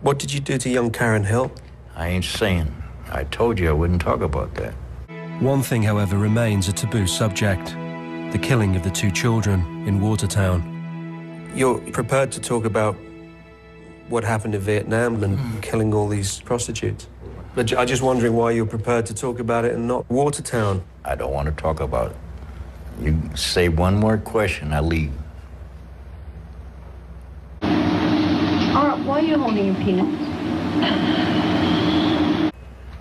What did you do to young Karen Hill? I ain't saying. I told you I wouldn't talk about that. One thing, however, remains a taboo subject: the killing of the 2 children in Watertown. You're prepared to talk about what happened in Vietnam and killing all these prostitutes. But I'm just wondering why you're prepared to talk about it and not Watertown. I don't want to talk about it. You say one more question, I leave. All right, why are you holding your penis?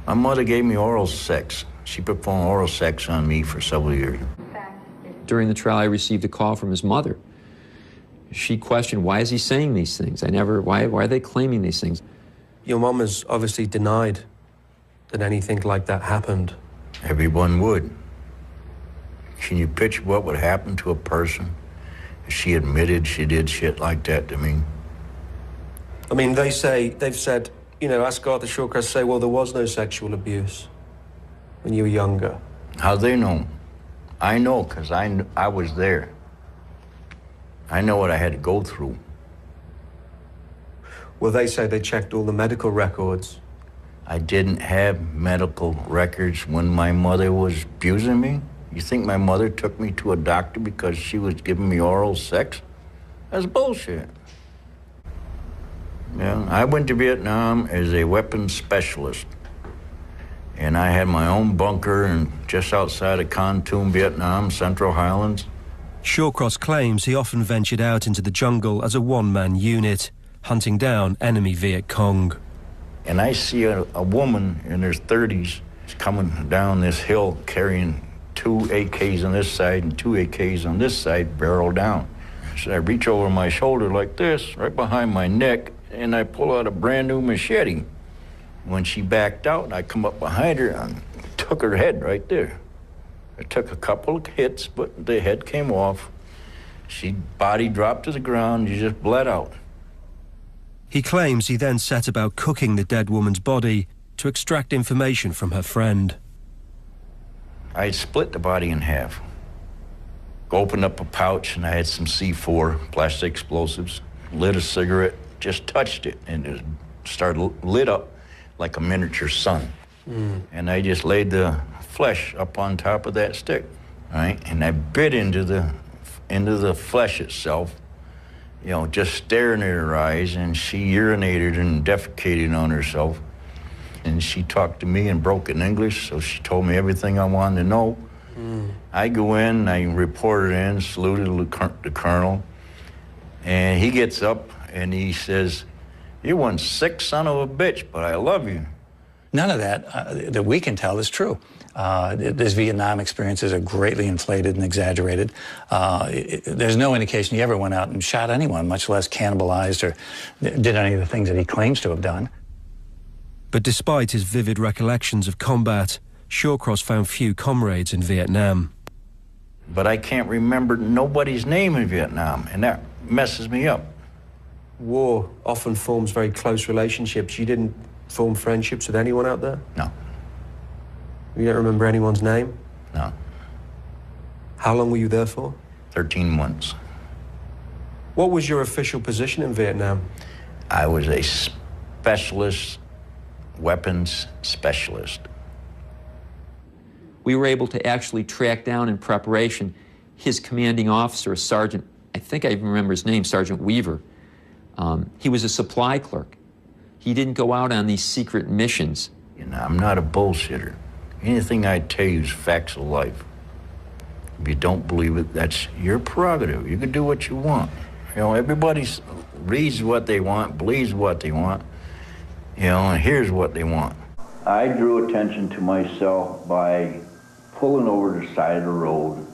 My mother gave me oral sex. She performed oral sex on me for several years. During the trial, I received a call from his mother. She questioned, why is he saying these things? Why are they claiming these things? Your mom has obviously denied that anything like that happened. Everyone would. Can you picture what would happen to a person if she admitted she did shit like that to me? I mean, they've said, you know, ask Aurthur Shawcross, say, well, there was no sexual abuse when you were younger. How they know? I know, because I was there. I know what I had to go through. Well, they say they checked all the medical records. I didn't have medical records when my mother was abusing me. You think my mother took me to a doctor because she was giving me oral sex? That's bullshit. Yeah, I went to Vietnam as a weapons specialist. And I had my own bunker just outside of Con Tum, Vietnam, Central Highlands. Shawcross claims he often ventured out into the jungle as a one-man unit, hunting down enemy Viet Cong. And I see a woman in her 30s coming down this hill carrying 2 AKs on this side and 2 AKs on this side, barrel down. So I reach over my shoulder like this, right behind my neck, and I pull out a brand new machete. When she backed out, I come up behind her and took her head right there. I took a couple of hits, but the head came off. She body dropped to the ground, she just bled out. He claims he then set about cooking the dead woman's body to extract information from her friend. I split the body in half. Opened up a pouch and I had some C4, plastic explosives, lit a cigarette, just touched it, and it started lit up like a miniature sun. And I just laid the flesh up on top of that stick, right? And I bit into the flesh itself, you know, just staring at her eyes, and she urinated and defecated on herself. And she talked to me in broken English, so she told me everything I wanted to know. I go in, I reported in, saluted the colonel, and he gets up and he says, "You're one sick son of a bitch, but I love you." None of that that we can tell is true. This Vietnam experiences are greatly inflated and exaggerated. There's no indication he ever went out and shot anyone, much less cannibalized or did any of the things that he claims to have done. But despite his vivid recollections of combat, Shawcross found few comrades in Vietnam. But I can't remember nobody's name in Vietnam, and that messes me up. War often forms very close relationships. You didn't form friendships with anyone out there? No. You don't remember anyone's name? No. How long were you there for? 13 months. What was your official position in Vietnam? I was a specialist, weapons specialist. We were able to actually track down in preparation his commanding officer, Sergeant, I think I even remember his name, Sergeant Weaver. He was a supply clerk. He didn't go out on these secret missions. You know, I'm not a bullshitter. Anything I tell you is facts of life. If you don't believe it, that's your prerogative. You can do what you want. You know, everybody reads what they want, believes what they want, you know, and here's what they want. I drew attention to myself by pulling over the side of the road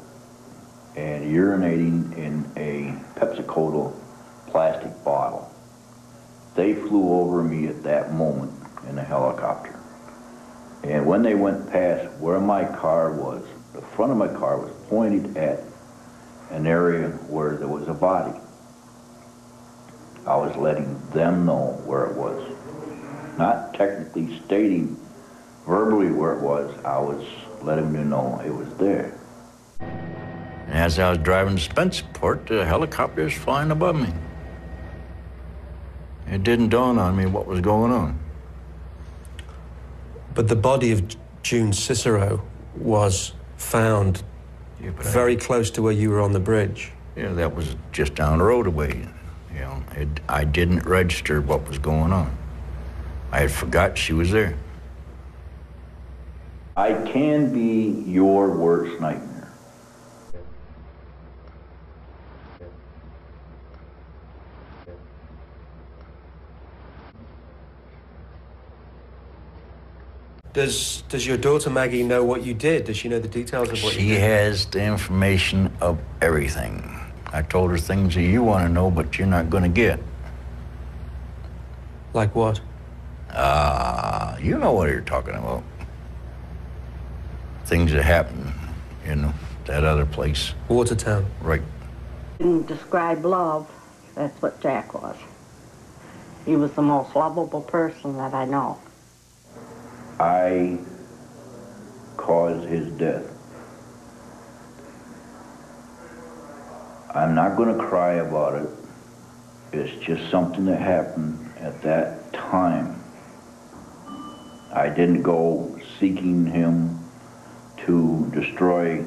and urinating in a Pepsi-Cola plastic bottle. They flew over me at that moment in a helicopter. And when they went past where my car was, the front of my car was pointed at an area where there was a body. I was letting them know where it was. Not technically stating verbally where it was, I was letting them know it was there. And as I was driving to Spencerport, the helicopter was flying above me. It didn't dawn on me what was going on. But the body of June Cicero was found very close to where you were on the bridge. Yeah, that was just down the road away. You know, I didn't register what was going on. I had forgot she was there. I can be your worst nightmare. Does your daughter Maggie know what you did? Does she know the details of what you She did? has the information of everything. I told her things that you want to know, but you're not going to get. Like what? You know what you're talking about. Things that happen, you know, that other place. Watertown. Right. Didn't describe love. That's what Jack was. He was the most lovable person that I know. I caused his death. I'm not going to cry about it. It's just something that happened at that time. I didn't go seeking him to destroy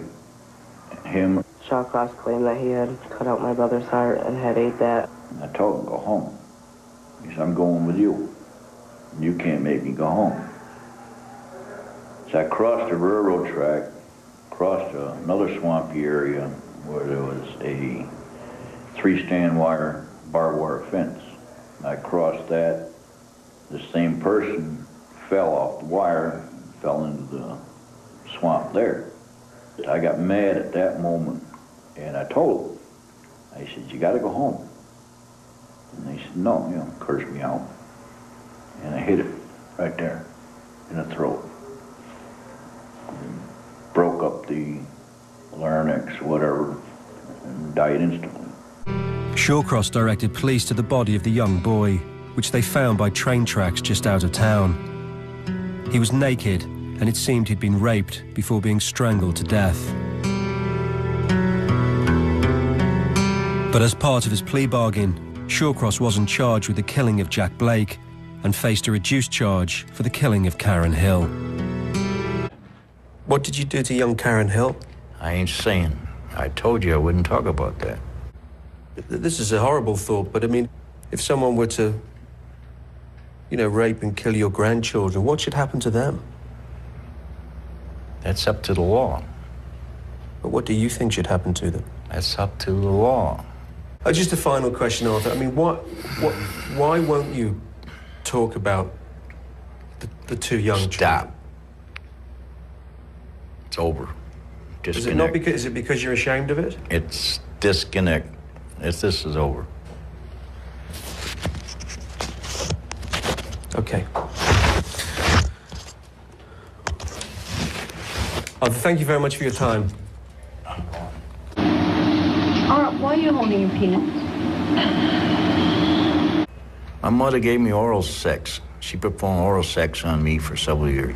him. Shawcross claimed that he had cut out my brother's heart and had ate that. I told him, go home. He said, I'm going with you. You can't make me go home. So I crossed the railroad track, crossed another swampy area where there was a 3-strand wire barbed wire fence. I crossed that. The same person fell off the wire, fell into the swamp there. I got mad at that moment, and I told him, I said, you gotta go home. And they said, no, you know, cursed me out. And I hit it right there in the throat. And broke up the larynx, whatever, and died instantly. Shawcross directed police to the body of the young boy, which they found by train tracks just out of town. He was naked, and it seemed he'd been raped before being strangled to death. But as part of his plea bargain, Shawcross wasn't charged with the killing of Jack Blake and faced a reduced charge for the killing of Karen Hill. What did you do to young Karen Hill? I ain't saying. I told you I wouldn't talk about that. This is a horrible thought, but I mean, if someone were to, you know, rape and kill your grandchildren, what should happen to them? That's up to the law. But what do you think should happen to them? That's up to the law. Just a final question, Arthur. I mean, why won't you talk about the two young children? Stop. It's over. Disconnect. Is it not because? Is it because you're ashamed of it? It's disconnect. This is over. Okay. Arthur, thank you very much for your time. All right, why are you holding your penis? My mother gave me oral sex. She performed oral sex on me for several years.